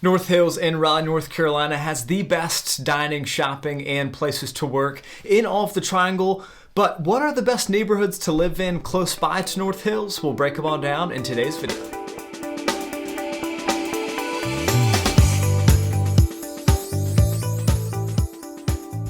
North Hills in Raleigh, North Carolina has the best dining, shopping, and places to work in all of the Triangle. But what are the best neighborhoods to live in close by to North Hills? We'll break them all down in today's video.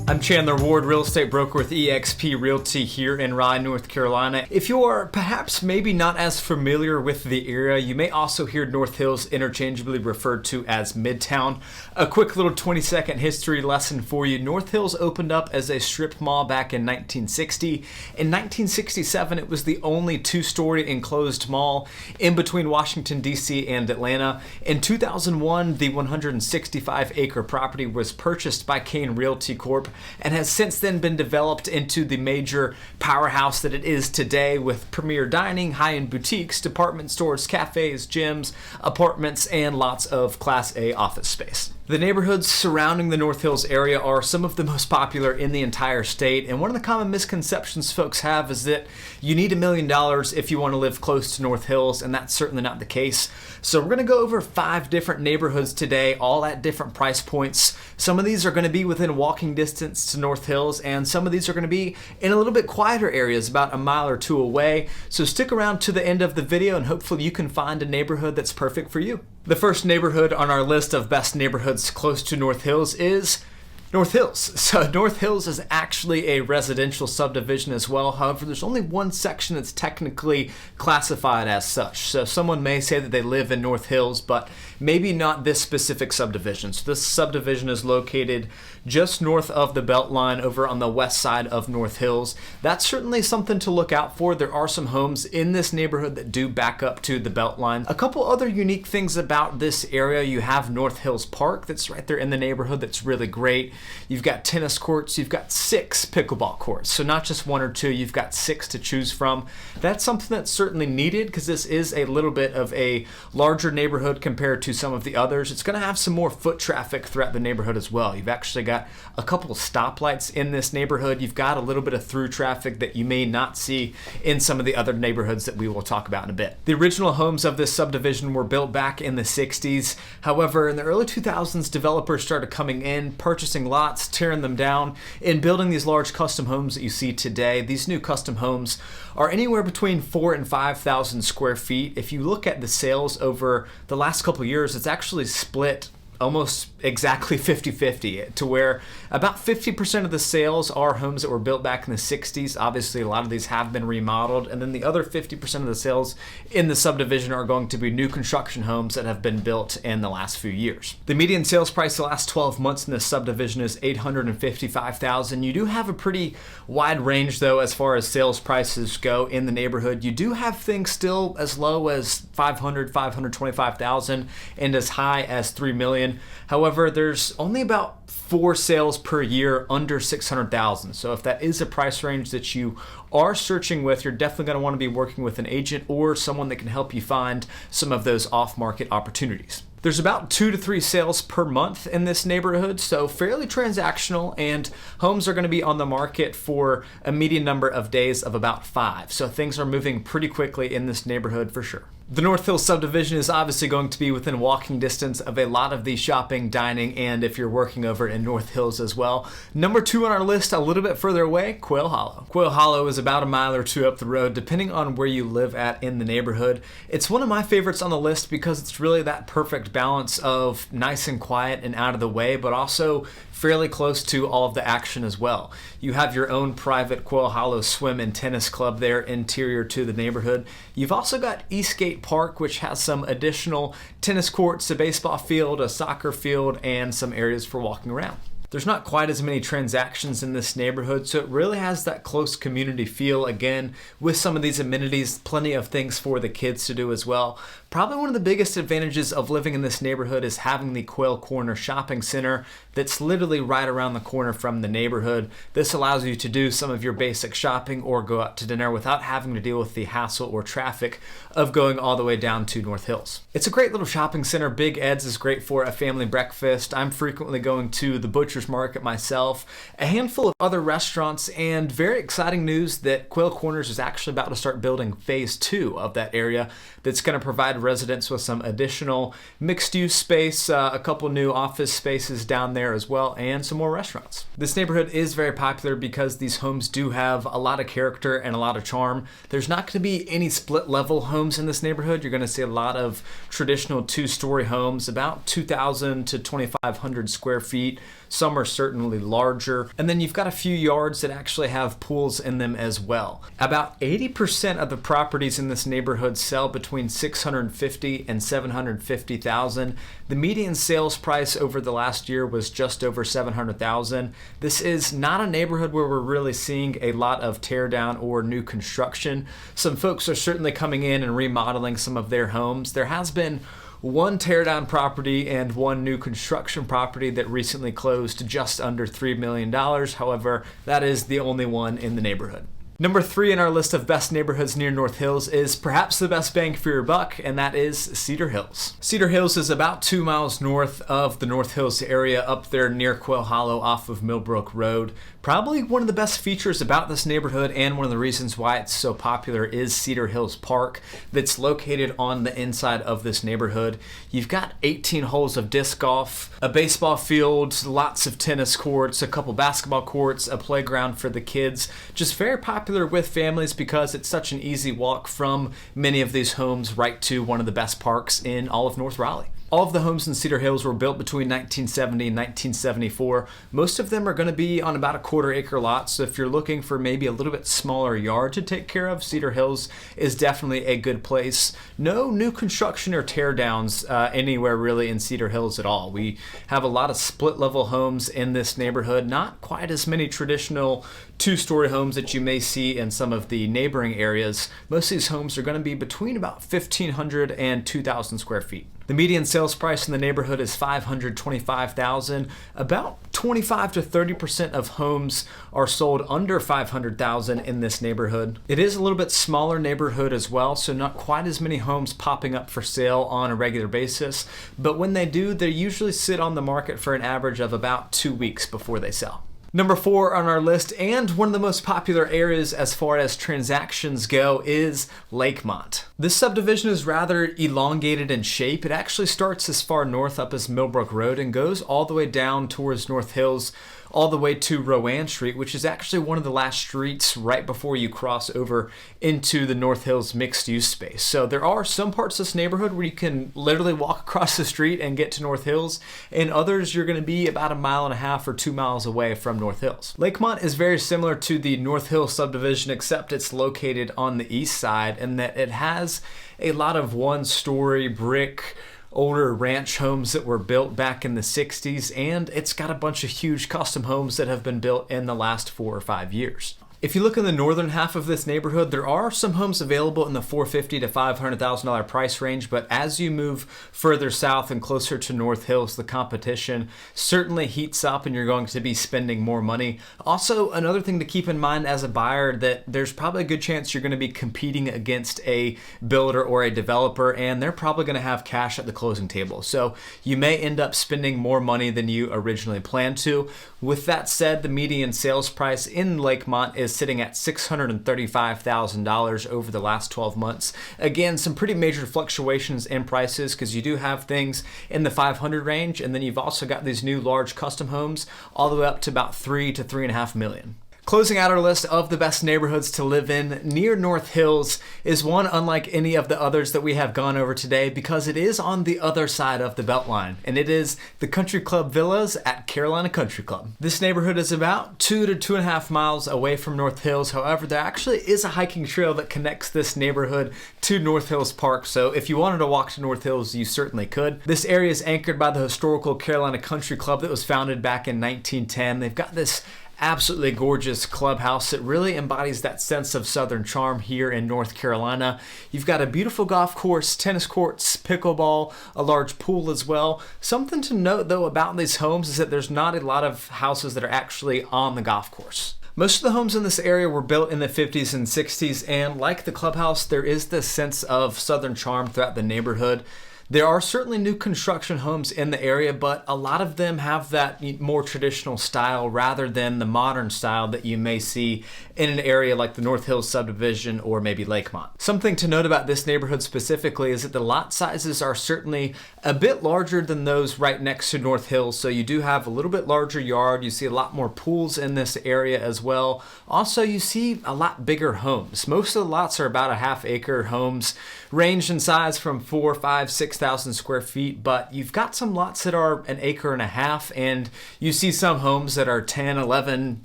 I'm Chandler Ward, real estate broker with eXp Realty here in Raleigh, North Carolina. If you are perhaps maybe not as familiar with the area, you may also hear North Hills interchangeably referred to as Midtown. A quick little 20-second history lesson for you. North Hills opened up as a strip mall back in 1960. In 1967, it was the only two-story enclosed mall in between Washington, D.C. and Atlanta. In 2001, the 165-acre property was purchased by Kane Realty Corp. And has since then been developed into the major powerhouse that it is today, with premier dining, high-end boutiques, department stores, cafes, gyms, apartments, and lots of Class A office space. The neighborhoods surrounding the North Hills area are some of the most popular in the entire state, and one of the common misconceptions folks have is that you need $1 million if you want to live close to North Hills, and that's certainly not the case. So we're going to go over 5 different neighborhoods today, all at different price points. Some of these are going to be within walking distance to North Hills, and some of these are going to be in a little bit quieter areas, about a mile or two away. So stick around to the end of the video, and hopefully you can find a neighborhood that's perfect for you. The first neighborhood on our list of best neighborhoods close to North Hills is North Hills. So North Hills is actually a residential subdivision as well. However, there's only one section that's technically classified as such. So someone may say that they live in North Hills, but maybe not this specific subdivision. So this subdivision is located just north of the Beltline over on the west side of North Hills. That's certainly something to look out for. There are some homes in this neighborhood that do back up to the Beltline. A couple other unique things about this area: you have North Hills Park that's right there in the neighborhood that's really great. You've got tennis courts, you've got 6 pickleball courts. So not just 1 or 2, you've got 6 to choose from. That's something that's certainly needed because this is a little bit of a larger neighborhood compared to some of the others. It's going to have some more foot traffic throughout the neighborhood as well. You've actually got a couple of stoplights in this neighborhood. You've got a little bit of through traffic that you may not see in some of the other neighborhoods that we will talk about in a bit. The original homes of this subdivision were built back in the 60s. However, in the early 2000s, developers started coming in, purchasing lots, tearing them down, and building these large custom homes that you see today. These new custom homes are anywhere between 4,000 and 5,000 square feet. If you look at the sales over the last couple of years, it's actually split almost exactly 50-50, to where about 50% of the sales are homes that were built back in the 60s. Obviously, a lot of these have been remodeled, and then the other 50% of the sales in the subdivision are going to be new construction homes that have been built in the last few years. The median sales price the last 12 months in this subdivision is $855,000. You do have a pretty wide range, though, as far as sales prices go in the neighborhood. You do have things still as low as $500,000, $525,000, and as high as $3 million. However, there's only about 4 sales per year under $600,000. So if that is a price range that you are searching with, you're definitely going to want to be working with an agent or someone that can help you find some of those off-market opportunities. There's about 2 to 3 sales per month in this neighborhood, so fairly transactional, and homes are going to be on the market for a median number of days of about 5. So things are moving pretty quickly in this neighborhood for sure. The North Hills subdivision is obviously going to be within walking distance of a lot of the shopping, dining, and if you're working over in North Hills as well. Number 2 on our list, a little bit further away, Quail Hollow. Quail Hollow is about a mile or 2 up the road, depending on where you live at in the neighborhood. It's one of my favorites on the list because it's really that perfect balance of nice and quiet and out of the way, but also fairly close to all of the action as well. You have your own private Quail Hollow swim and tennis club there interior to the neighborhood. You've also got Eastgate Park, which has some additional tennis courts, a baseball field, a soccer field, and some areas for walking around. There's not quite as many transactions in this neighborhood, so it really has that close community feel. Again, with some of these amenities, plenty of things for the kids to do as well. Probably one of the biggest advantages of living in this neighborhood is having the Quail Corner Shopping Center that's literally right around the corner from the neighborhood. This allows you to do some of your basic shopping or go out to dinner without having to deal with the hassle or traffic of going all the way down to North Hills. It's a great little shopping center. Big Ed's is great for a family breakfast. I'm frequently going to the butcher futures market myself, a handful of other restaurants, and very exciting news that Quail Corners is actually about to start building phase 2 of that area that's going to provide residents with some additional mixed-use space, a couple new office spaces down there as well, and some more restaurants. This neighborhood is very popular because these homes do have a lot of character and a lot of charm. There's not going to be any split-level homes in this neighborhood. You're going to see a lot of traditional two-story homes, about 2,000 to 2,500 square feet. Some are certainly larger. And then you've got a few yards that actually have pools in them as well. About 80% of the properties in this neighborhood sell between $650,000 and $750,000. The median sales price over the last year was just over $700,000. This is not a neighborhood where we're really seeing a lot of tear down or new construction. Some folks are certainly coming in and remodeling some of their homes. There has been one teardown property and one new construction property that recently closed just under $3 million. However, that is the only one in the neighborhood. Number 3 in our list of best neighborhoods near North Hills is perhaps the best bang for your buck, and that is Cedar Hills. Cedar Hills is about 2 miles north of the North Hills area, up there near Quail Hollow off of Millbrook Road. Probably one of the best features about this neighborhood, and one of the reasons why it's so popular, is Cedar Hills Park that's located on the inside of this neighborhood. You've got 18 holes of disc golf, a baseball field, lots of tennis courts, a couple basketball courts, a playground for the kids. Just very popular with families because it's such an easy walk from many of these homes right to one of the best parks in all of North Raleigh. All of the homes in Cedar Hills were built between 1970 and 1974. Most of them are going to be on about a quarter-acre lot, so if you're looking for maybe a little bit smaller yard to take care of, Cedar Hills is definitely a good place. No new construction or tear downs anywhere really in Cedar Hills at all. We have a lot of split-level homes in this neighborhood, not quite as many traditional two-story homes that you may see in some of the neighboring areas. Most of these homes are going to be between about 1,500 and 2,000 square feet. The median sales price in the neighborhood is $525,000. About 25 to 30% of homes are sold under $500,000 in this neighborhood. It is a little bit smaller neighborhood as well, so not quite as many homes popping up for sale on a regular basis. But when they do, they usually sit on the market for an average of about 2 weeks before they sell. Number 4 on our list, and one of the most popular areas as far as transactions go, is Lakemont. This subdivision is rather elongated in shape. It actually starts as far north up as Millbrook Road and goes all the way down towards North Hills, all the way to Rowan Street, which is actually one of the last streets right before you cross over into the North Hills mixed-use space. So there are some parts of this neighborhood where you can literally walk across the street and get to North Hills, and others you're going to be about 1.5 miles or 2 miles away from North Hills. Lakemont is very similar to the North Hills subdivision, except it's located on the east side, and that it has a lot of one-story brick older ranch homes that were built back in the 60s, and it's got a bunch of huge custom homes that have been built in the last 4 or 5 years. If you look in the northern half of this neighborhood, there are some homes available in the $450,000 to $500,000 price range, but as you move further south and closer to North Hills, the competition certainly heats up and you're going to be spending more money. Also, another thing to keep in mind as a buyer, that there's probably a good chance you're going to be competing against a builder or a developer, and they're probably going to have cash at the closing table. So you may end up spending more money than you originally planned to. With that said, the median sales price in Lakemont is sitting at $635,000 over the last 12 months. Again, some pretty major fluctuations in prices because you do have things in the 500 range, and then you've also got these new large custom homes all the way up to about 3 to 3.5 million. Closing out our list of the best neighborhoods to live in near North Hills is one unlike any of the others that we have gone over today, because it is on the other side of the Beltline, and it is the Country Club Villas at Carolina Country Club. This neighborhood is about 2 to 2.5 miles away from North Hills. However, there actually is a hiking trail that connects this neighborhood to North Hills Park, so if you wanted to walk to North Hills, you certainly could. This area is anchored by the historical Carolina Country Club that was founded back in 1910. They've got this absolutely gorgeous clubhouse that really embodies that sense of Southern charm here in North Carolina. You've got a beautiful golf course, tennis courts, pickleball, a large pool as well. Something to note though about these homes is that there's not a lot of houses that are actually on the golf course. Most of the homes in this area were built in the 50s and 60s, and like the clubhouse, there is this sense of Southern charm throughout the neighborhood. There are certainly new construction homes in the area, but a lot of them have that more traditional style rather than the modern style that you may see in an area like the North Hills subdivision or maybe Lakemont. Something to note about this neighborhood specifically is that the lot sizes are certainly a bit larger than those right next to North Hills, so you do have a little bit larger yard. You see a lot more pools in this area as well. Also, you see a lot bigger homes. Most of the lots are about a half-acre homes, range in size from 4, 5, 6,000 square feet, but you've got some lots that are an acre and a half, and you see some homes that are 10, 11,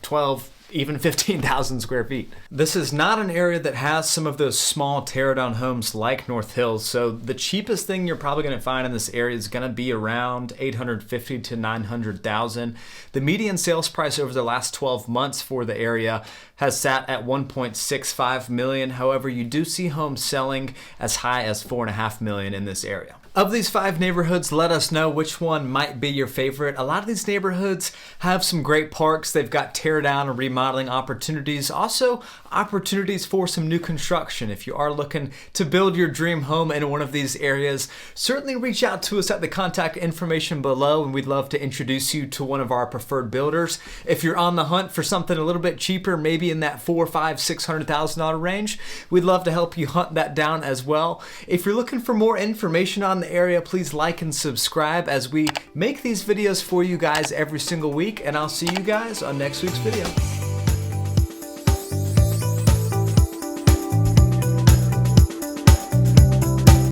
12, even 15,000 square feet. This is not an area that has some of those small tear-down homes like North Hills, so the cheapest thing you're probably going to find in this area is going to be around $850,000 to $900,000. The median sales price over the last 12 months for the area has sat at $1.65 million. However, you do see homes selling as high as $4.5 million in this area. Of these 5 neighborhoods, let us know which one might be your favorite. A lot of these neighborhoods have some great parks. They've got tear down and remodeling opportunities. Also, opportunities for some new construction. If you are looking to build your dream home in one of these areas, certainly reach out to us at the contact information below, and we'd love to introduce you to one of our preferred builders. If you're on the hunt for something a little bit cheaper, maybe in that $400,000, $500,000, $600,000 range, we'd love to help you hunt that down as well. If you're looking for more information on the area, please like and subscribe as we make these videos for you guys every single week, and I'll see you guys on next week's video.